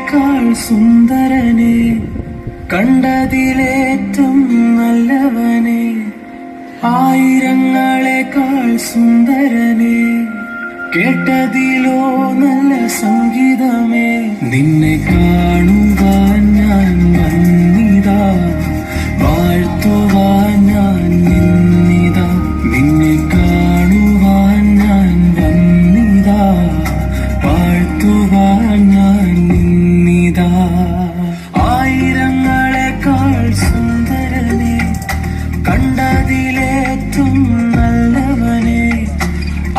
ആയിരങ്ങളെക്കാൾ സുന്ദരനെ, കണ്ടതിലേറ്റം നല്ലവനെ, ആയിരങ്ങളെക്കാൾ സുന്ദരനെ, കേട്ടതിലോ നല്ല സംഗീതമേ. നിന്നെ കാണുവാൻ ഞാൻ വന്നിതാ, വാഴ്ത്തുവാൻ ഞാൻ നിന്നിതാ. നിന്നെ കാണുവാൻ ഞാൻ വന്നിതാ, വാഴ്ത്തുവാൻ ഞാൻ നിന്നിതാ. ആയിരങ്ങളെക്കാൾ സുന്ദരനെ, കണ്ടതിലേറ്റം നല്ലവനെ,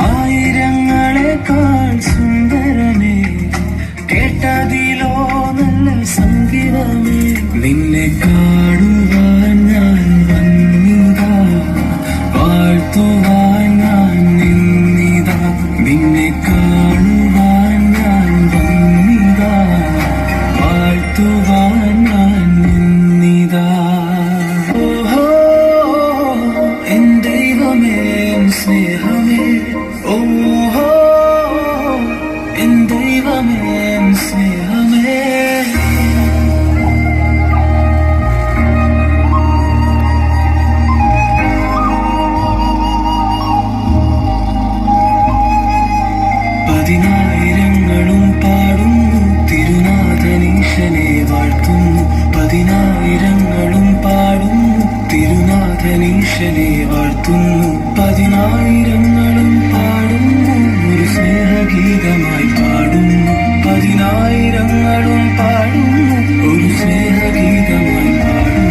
ആയിരങ്ങളെക്കാൾ സുന്ദരനെ, കേട്ടതിലോ നല്ല സംഗീതമേ. നിന്നെ കാണുവാൻ ഞാൻ വന്നിതാ, വാഴ്ത്തുവാൻ ഞാൻ നിന്നിതാ. നിന്നെ കാണുവാൻ ഞാൻ വന്നിതാ, വാഴ്ത്തുവാൻ ഞാൻ നിന്നിതാ. ഓഹോ എൻ ദൈവമേ, എൻ സ്നേഹമേ, ഓഹോ എൻ ദൈവമേ, എൻ സ്നേഹമേ. പതിനായിരങ്ങളും പാടുന്നു തിരുനാഥനീശനെ വാഴ്ത്തുന്നു. പതിനായിരങ്ങളും പാടുന്നു തിരുനാഥനീശനെ വാഴ്ത്തുന്നു. പതിനായിരങ്ങളും പാടുന്നു ഒരു സ്നേഹഗീതമായി പാടുന്നു. പതിനായിരങ്ങളും പാടുന്നു ഒരു സ്നേഹഗീതമായി പാടുന്നു.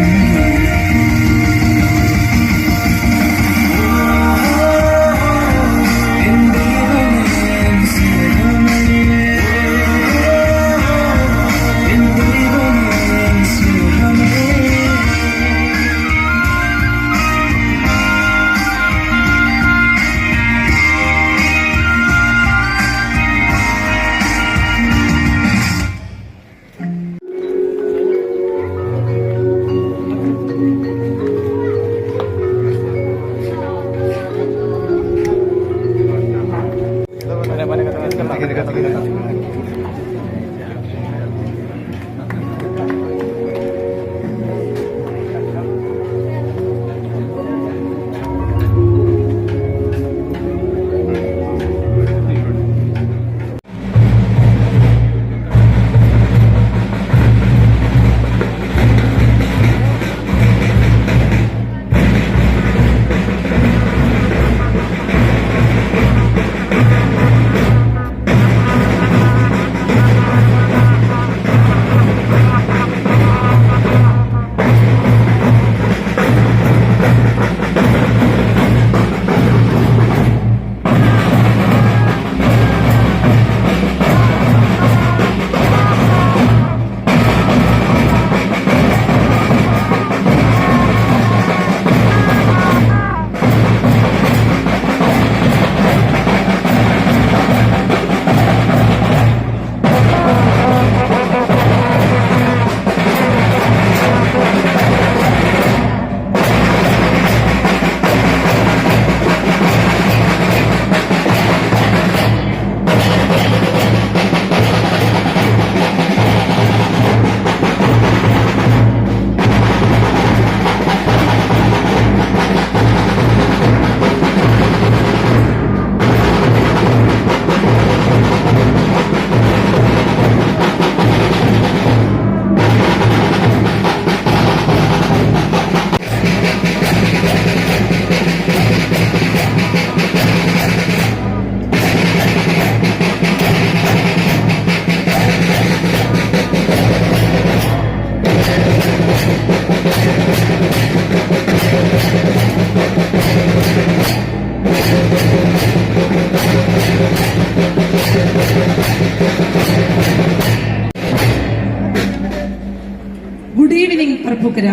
Good evening പ്രഭുക്കര.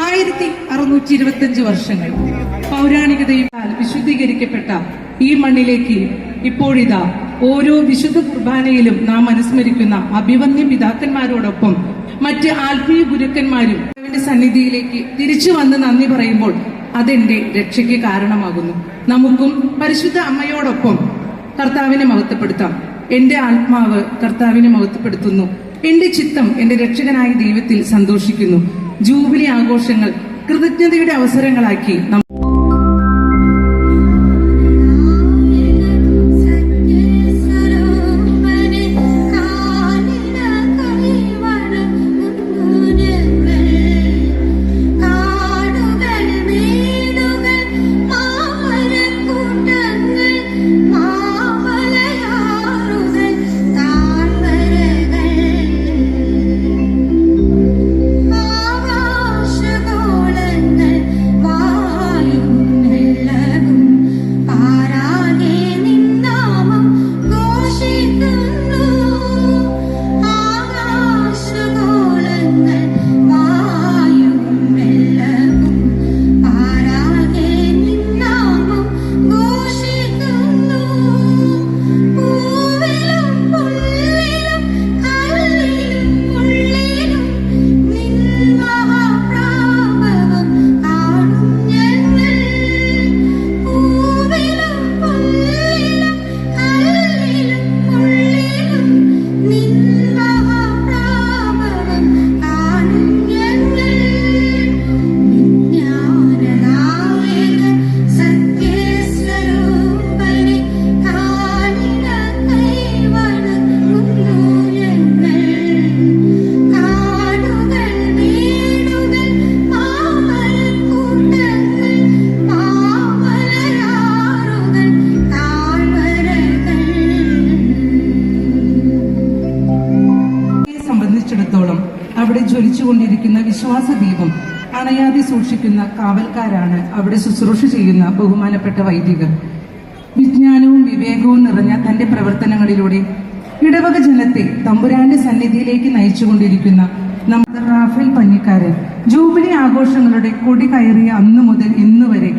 1625 വർഷങ്ങൾ പൗരാണികതയാൽ വിശുദ്ധീകരിക്കപ്പെട്ട ഈ മണ്ണിലേക്ക് ഇപ്പോഴിതാ ഓരോ വിശുദ്ധ കുർബാനയിലും നാം അനുസ്മരിക്കുന്ന അഭിവന്യ പിതാക്കന്മാരോടൊപ്പം മറ്റ് ആത്മീയ ഗുരുക്കന്മാരും അവന്റെ സന്നിധിയിലേക്ക് തിരിച്ചു വന്ന് നന്ദി പറയുമ്പോൾ അതെന്റെ രക്ഷയ്ക്ക് കാരണമാകുന്നു. നമുക്കും പരിശുദ്ധ അമ്മയോടൊപ്പം കർത്താവിനെ മഹത്വപ്പെടുത്താം. എന്റെ ആത്മാവ് കർത്താവിനെ മഹത്വപ്പെടുത്തുന്നു. എന്റെ ചിത്തം എന്റെ രക്ഷകനായ ദൈവത്തിൽ സന്തോഷിക്കുന്നു. ജൂബിലി ആഘോഷങ്ങൾ കൃതജ്ഞതയുടെ അവസരങ്ങളാക്കി അവിടെ ജ്വലിച്ചുകൊണ്ടിരിക്കുന്ന വിശ്വാസ ദീപം അണയാതെ സൂക്ഷിക്കുന്ന കാവൽക്കാരാണ് അവിടെ ശുശ്രൂഷ ചെയ്യുന്ന ബഹുമാനപ്പെട്ട വൈദികർ. വിജ്ഞാനവും വിവേകവും നിറഞ്ഞ തന്റെ പ്രവർത്തനങ്ങളിലൂടെ ഇടവക ജനത്തെ തമ്പുരാന്റെ സന്നിധിയിലേക്ക് നയിച്ചുകൊണ്ടിരിക്കുന്ന നമ്മുടെ റാഫേൽ പഞ്ഞിക്കാരൻ ജൂബിലി ആഘോഷങ്ങളുടെ കൊടി കയറിയ അന്നു മുതൽ ഇന്നുവരെ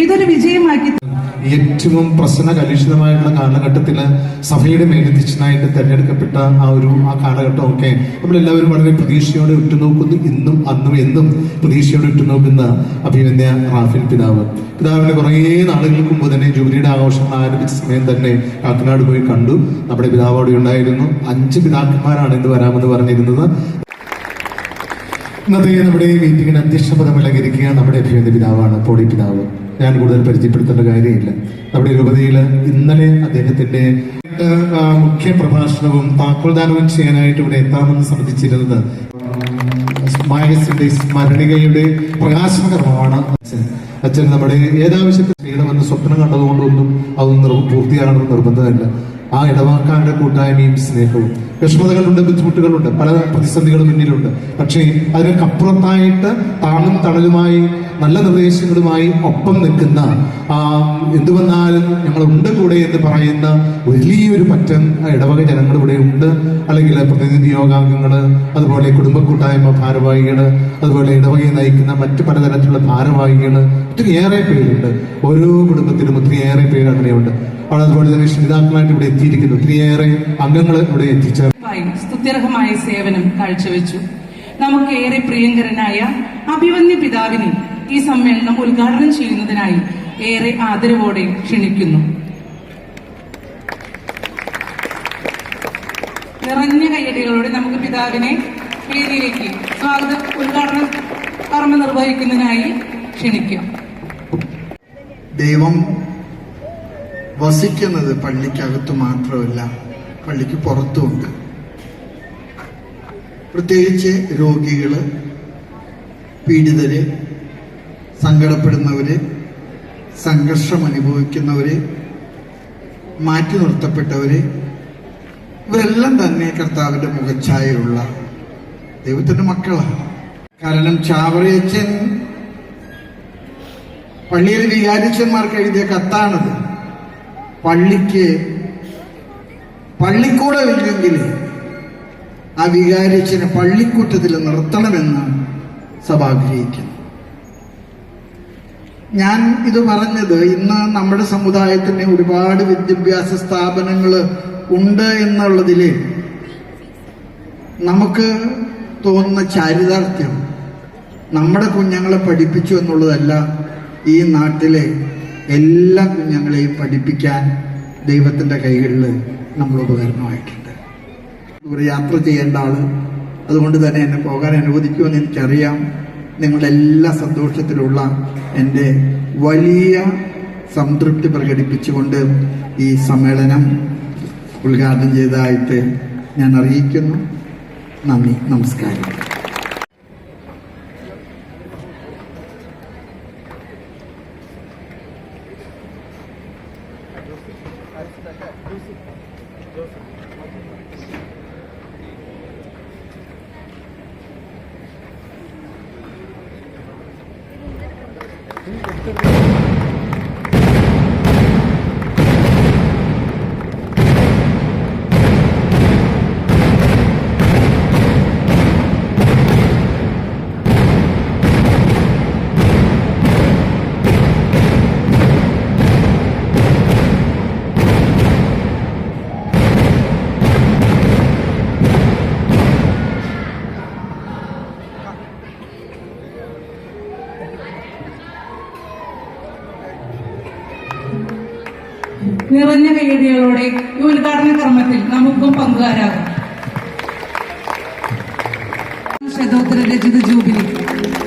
ഇതൊരു വിജയമാക്കി ഏറ്റവും പ്രശ്ന കലുഷിതമായിട്ടുള്ള കാലഘട്ടത്തിൽ സഭയുടെ മേലധ്യക്ഷനായിട്ട് തെരഞ്ഞെടുക്കപ്പെട്ട ആ കാലഘട്ടമൊക്കെ നമ്മളെല്ലാവരും വളരെ പ്രതീക്ഷയോടെ ഉറ്റുനോക്കുന്നു. ഇന്നും അന്നും എന്നും പ്രതീക്ഷയോടെ ഉറ്റുനോക്കുന്ന അഭിമന്യ റാഫേൽ പിതാവിനെ കുറേ നാളുകൾക്ക് മുമ്പ് തന്നെ ജൂബിലിയുടെ ആഘോഷങ്ങൾ ആരംഭിച്ച സമയം തന്നെ കാക്കനാട് പോയി കണ്ടു. നമ്മുടെ പിതാവ് അവിടെ ഉണ്ടായിരുന്നു. 5 പിതാക്കന്മാരാണ് ഇന്ന് വരാമെന്ന് പറഞ്ഞിരുന്നത്. ഇന്നത്തെ നമ്മുടെ മീറ്റിംഗിന് അധ്യക്ഷപദം അലങ്കരിക്കുക നമ്മുടെ അഭിമന്യ പിതാവാണ്, പോളി പിതാവ്. ഞാൻ കൂടുതൽ പരിചയപ്പെടുത്തേണ്ട കാര്യമില്ല. നമ്മുടെ രൂപതയിൽ ഇന്നലെ അദ്ദേഹത്തിന്റെ മുഖ്യ പ്രഭാഷണവും താക്കോൽദാനവും ചെയ്യാനായിട്ട് ഇവിടെ എത്താമെന്ന് സംബന്ധിച്ചിരുന്നത് മായസിന്റെ സ്മരണികയുടെ പ്രകാശനകർമ്മമാണ്. അച്ഛൻ നമ്മുടെ ഏതാവശ്യത്തിൽ ചെയ്യണമെന്ന് സ്വപ്നം കണ്ടതുകൊണ്ടൊന്നും അതൊന്നും പൂർത്തിയാകണമെന്ന് നിർബന്ധമല്ല. ആ ഇടവാക്കാരുടെ കൂട്ടായ്മയും സ്നേഹവും, വിഷമതകളുണ്ട്, ബുദ്ധിമുട്ടുകളുണ്ട്, പല പ്രതിസന്ധികളും മുന്നിലുണ്ട്. പക്ഷേ അതിനൊക്കപ്പുറത്തായിട്ട് താങ്ങും തണലുമായി നല്ല നിർദ്ദേശങ്ങളുമായി ഒപ്പം നിൽക്കുന്ന എന്തു വന്നാലും ഞങ്ങളുണ്ട് കൂടെ എന്ന് പറയുന്ന വലിയൊരു പറ്റം ഇടവക ജനങ്ങൾ ഇവിടെ ഉണ്ട്. അല്ലെങ്കിൽ പ്രതിനിധി യോഗാംഗങ്ങള്, അതുപോലെ കുടുംബ കൂട്ടായ്മ ഭാരവാഹികള്, അതുപോലെ ഇടവകയെ നയിക്കുന്ന മറ്റു പലതരത്തിലുള്ള ഭാരവാഹികള്, ഒത്തിരിയേറെ പേരുണ്ട്. ഓരോ കുടുംബത്തിലും ഒത്തിരിയേറെ പേര് അങ്ങനെയുണ്ട്. അതുപോലെ തന്നെ രക്ഷിതാക്കളായിട്ട് ഇവിടെ എത്തിയിരിക്കുന്നു ഒത്തിരിയേറെ അംഗങ്ങൾ ഇവിടെ എത്തിച്ച സ്തുത്യർഹമായ സേവനം കാഴ്ചവെച്ചു. നമുക്ക് ഏറെ പ്രിയങ്കരനായ അഭിമന്യ പിതാവിനെ ഈ സമ്മേളനം ഉദ്ഘാടനം ചെയ്യുന്നതിനായി ഏറെ ആദരവോടെ ക്ഷണിക്കുന്നു. നിറഞ്ഞ കയ്യടികളോടെ നമുക്ക് പിതാവിനെ വേദിയിലേക്ക് ഉദ്ഘാടന കർമ്മം നിർവഹിക്കുന്നതിനായി ക്ഷണിക്കാം. ദൈവം വസിക്കുന്നത് പള്ളിക്കകത്ത് മാത്രമല്ല, പള്ളിക്ക് പുറത്തുമുണ്ട്. പ്രത്യേകിച്ച് രോഗികള്, പീഡിതര്, സങ്കടപ്പെടുന്നവര്, സംഘർഷം അനുഭവിക്കുന്നവര്, മാറ്റി നിർത്തപ്പെട്ടവര്, ഇവരെല്ലാം തന്നെ കർത്താവിന്റെ മുഖച്ഛായയുള്ള ദൈവത്തിന്റെ മക്കളാണ്. കാരണം ചാവറയച്ചൻ പള്ളിയിലെ വികാരിച്ചന്മാർക്ക് എഴുതിയ കത്താണത്. പള്ളിക്കൂടം ഇല്ലെങ്കിൽ ആ വികാരിച്ചനെ പള്ളിക്കൂട്ടത്തിൽ നിർത്തണമെന്ന് സഭ ആഗ്രഹിക്കുന്നു. ഞാൻ ഇത് പറഞ്ഞത് ഇന്ന് നമ്മുടെ സമുദായത്തിന് ഒരുപാട് വിദ്യാഭ്യാസ സ്ഥാപനങ്ങൾ ഉണ്ട് എന്നുള്ളതില് നമുക്ക് തോന്നുന്ന ചാരിതാർത്ഥ്യം നമ്മുടെ കുഞ്ഞുങ്ങളെ പഠിപ്പിച്ചു എന്നുള്ളതല്ല, ഈ നാട്ടിലെ എല്ലാ കുഞ്ഞുങ്ങളെയും പഠിപ്പിക്കാൻ ദൈവത്തിന്റെ കൈകളിൽ നമ്മൾ ഉപകരണമായിട്ടുണ്ട്. ഒരു യാത്ര ചെയ്യേണ്ട ആള്. അതുകൊണ്ട് തന്നെ എന്നെ പോകാൻ അനുവദിക്കുമെന്ന് എനിക്കറിയാം. നിങ്ങളുടെ എല്ലാ സന്തോഷത്തിലുള്ള എൻ്റെ വലിയ സംതൃപ്തി പ്രകടിപ്പിച്ചുകൊണ്ട് ഈ സമ്മേളനം ഉദ്ഘാടനം ചെയ്തതായിട്ട് ഞാൻ അറിയിക്കുന്നു. നന്ദി, നമസ്കാരം. നിറഞ്ഞ കൈയടികളോടെ ഈ ഉദ്ഘാടന കർമ്മത്തിൽ നമുക്കും പങ്കുകാരാകും. ശതോത്തര രചിത ജൂബിലി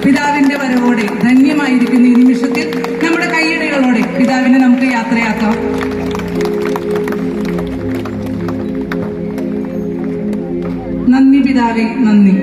പിതാവിന്റെ വരവോടെ ധന്യമായിരിക്കുന്ന ഈ നിമിഷത്തിൽ നമ്മുടെ കൈയടികളോടെ പിതാവിനെ നമുക്ക് യാത്രയാക്കാം. നന്ദി പിതാവേ, നന്ദി.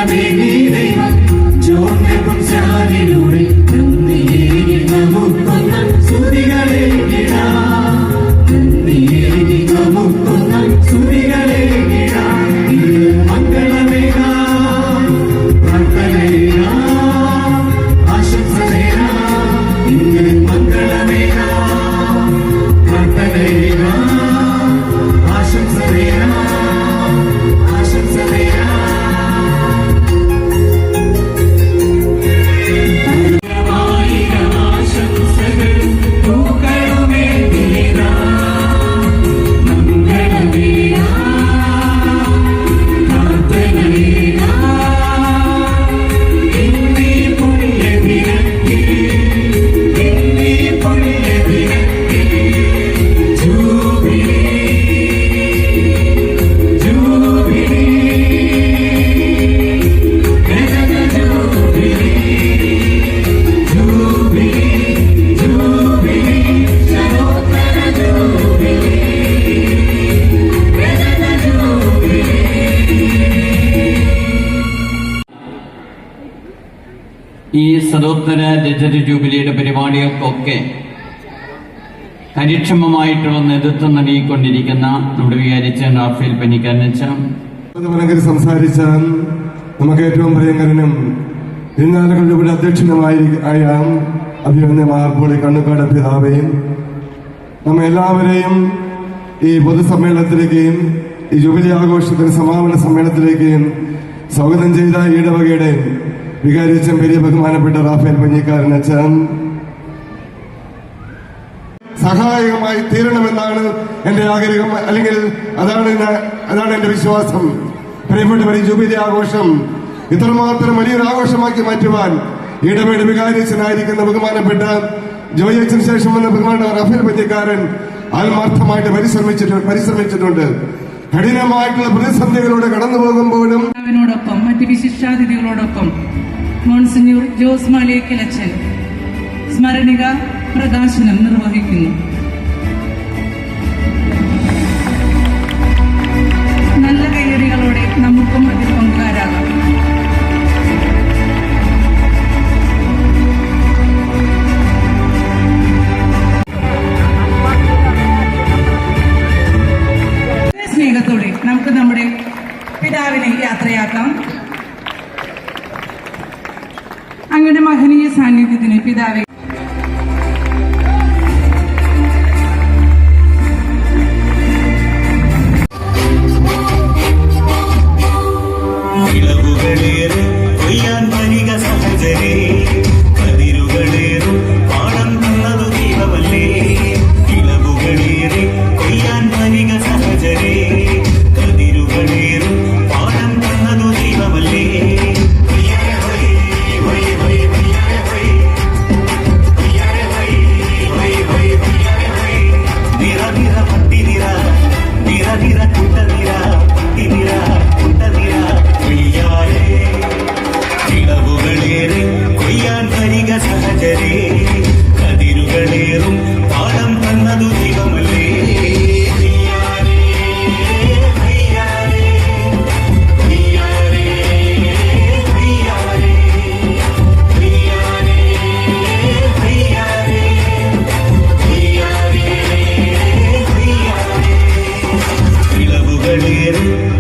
സ്നേഹമേകി ദൈവം ജോന്റെ പുംസാലിലൂടെ നന്ദിയേകി നമുക്കൊന്ന സ്തുതികളേകിടാം നന്ദിയേകി നമുക്കൊന്ന സ്തുതികളേകിടാം ഇന്ന് മംഗളമേകാം പ്രാർത്ഥനയേകാം ആശംസയേകാം ഇന്ന് മംഗളമേകാം പ്രാർത്ഥനയേകാം ആശംസയേകാം ഈ ശതോത്തര രജത ജൂബിലിയുടെ പരിപാടികൾക്കൊക്കെ കാര്യക്ഷമമായിട്ടുള്ള നേതൃത്വം നൽകിക്കൊണ്ടിരിക്കുന്ന നമ്മുടെ വികാരിച്ച റാഫേൽ പനിക്കാരനച്ച സംസാരിച്ച നമുക്ക് ഏറ്റവും പ്രിയങ്കരനും ഇന്നാളുകളുടെ അധ്യക്ഷനുമായ അഭിമന്യ മാർപ്പോളി കണ്ണുകാട് പിതാവേയും നമ്മ എല്ലാവരെയും ഈ പൊതുസമ്മേളനത്തിലേക്കും ഈ ജൂബിലി ആഘോഷത്തിന് സമാപന സമ്മേളനത്തിലേക്കും സ്വാഗതം ചെയ്ത ഇടവകയുടെ വികാരിച്ചൻ പെരിയ ബഹുമാനപ്പെട്ട റാഫേൽ പഞ്ഞിക്കാരനച്ഛൻ സഹായകമായി തീരണമെന്നാണ് എന്റെ ആഗ്രഹം, അല്ലെങ്കിൽ അതാണ് എന്റെ വിശ്വാസം. പ്രിയപ്പെട്ടവർ, ജൂബിലി ആഘോഷം ഇത്രമാത്രം വലിയൊരു ആഘോഷമാക്കി മാറ്റുവാൻ ഇടവേട് വികാരിച്ചനായിരിക്കുന്ന ബഹുമാനപ്പെട്ട ജോയച്ചന് ശേഷം വന്ന ബഹുമാനപ്പെട്ട റാഫേൽ പഞ്ഞിക്കാരൻ ആത്മാർത്ഥമായിട്ട് പരിശ്രമിച്ചിട്ടുണ്ട്. കഠിനമായിട്ടുള്ള പ്രതിസന്ധികളോട് കടന്നു പോകുമ്പോഴും അവനോടൊപ്പം മറ്റ് വിശിഷ്ടാതിഥികളോടൊപ്പം മോൺസിഞ്ഞൂർ ജോസ് മാളിയേക്കലച്ചൻ സ്മരണിക പ്രകാശനം നിർവഹിക്കുന്നു. നല്ല കയ്യടികളോടെ നമുക്കും അതിൽ പങ്കുകാരാകാം. സ്നേഹത്തോടെ നമുക്ക് നമ്മുടെ പിതാവിനെ യാത്രയാക്കാം. അങ്ങയുടെ മഹനീയ സാന്നിധ്യത്തിന് പിതാവെ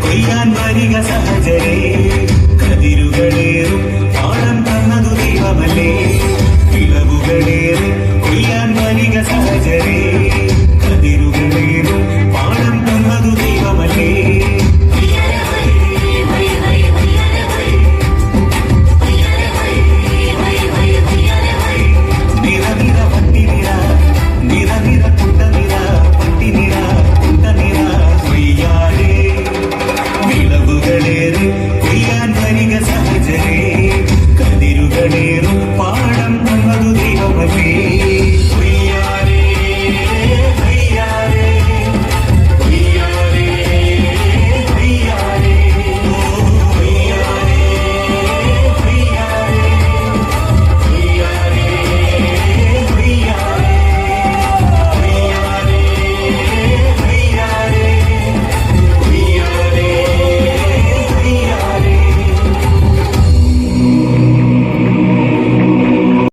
കൊയ്യാൻ വരിക സഹചരേ